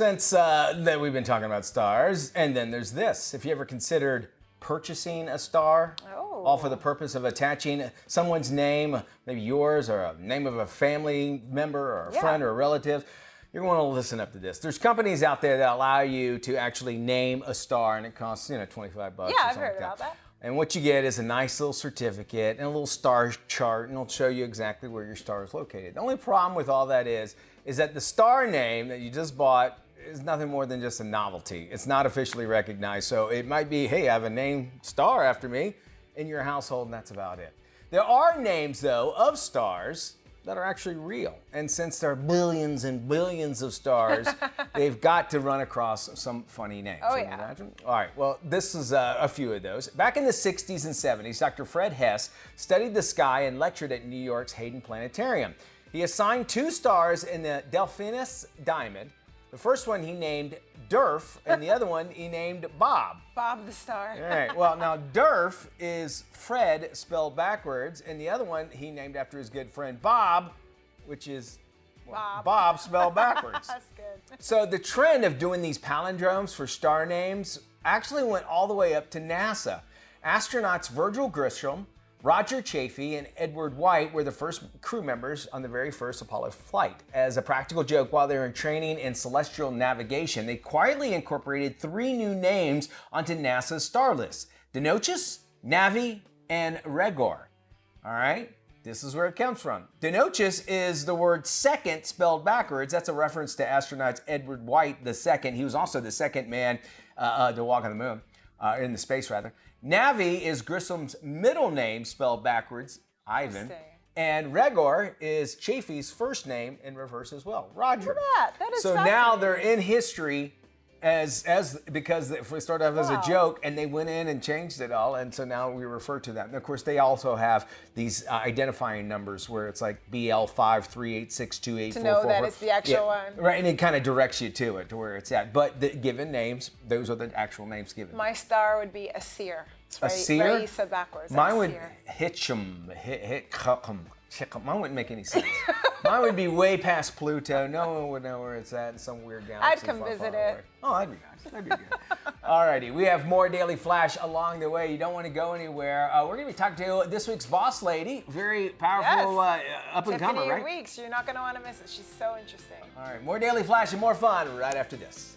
since that we've been talking about stars, and then there's this. Have you ever considered purchasing a star? Oh. All for the purpose of attaching someone's name, maybe yours, or a name of a family member, or a friend, or a relative. You're going to listen up to this. There's companies out there that allow you to actually name a star, and it costs, $25 Yeah, or I've something heard like about that. And what you get is a nice little certificate and a little star chart, and it'll show you exactly where your star is located. The only problem with all that is that the star name that you just bought is nothing more than just a novelty. It's not officially recognized. So it might be, hey, I have a name star after me in your household, and that's about it. There are names, though, of stars that are actually real. And since there are billions and billions of stars, they've got to run across some funny names. Oh, Can you yeah. imagine? All right, well, this is a few of those. Back in the 60s and 70s, Dr. Fred Hess studied the sky and lectured at New York's Hayden Planetarium. He assigned 2 stars in the Delphinus Diamond. The first one he named Durf, and the other one he named Bob. Bob the Star. All right, well, now Durf is Fred spelled backwards, and the other one he named after his good friend Bob, which is Bob spelled backwards. That's good. So the trend of doing these palindromes for star names actually went all the way up to NASA. Astronauts Virgil Grisham, Roger Chaffee, and Edward White were the first crew members on the very first Apollo flight. As a practical joke, while they were in training in celestial navigation, they quietly incorporated 3 new names onto NASA's star list: Denochus, Navi, and Regor. All right? This is where it comes from. Denochus is the word second spelled backwards. That's a reference to astronauts Edward White II. He was also the second man to walk on the moon, in the space rather. Navi is Grisham's middle name spelled backwards, Ivan. And Regor is Chaffee's first name in reverse as well, Roger. Look at that. That is so now they're in history because we started off as a joke, and they went in and changed it all, and so now we refer to that. And of course, they also have these identifying numbers where it's like BL538628444. To know that it's the actual one. Right, and it kind of directs you to it, to where it's at. But the given names, those are the actual names given. My star would be Asir. A seer? Riesa backwards. Mine would Hitchum. Mine wouldn't make any sense. Mine would be way past Pluto. No one would know where it's at in some weird galaxy. I'd come far, visit far it. away. Oh, that'd be nice. That'd be good. Alrighty, we have more Daily Flash along the way. You don't want to go anywhere. We're going to be talking to this week's boss lady. Very powerful up-and-comer, right? Tiffany Weeks. You're not going to want to miss it. She's so interesting. All right, more Daily Flash and more fun right after this.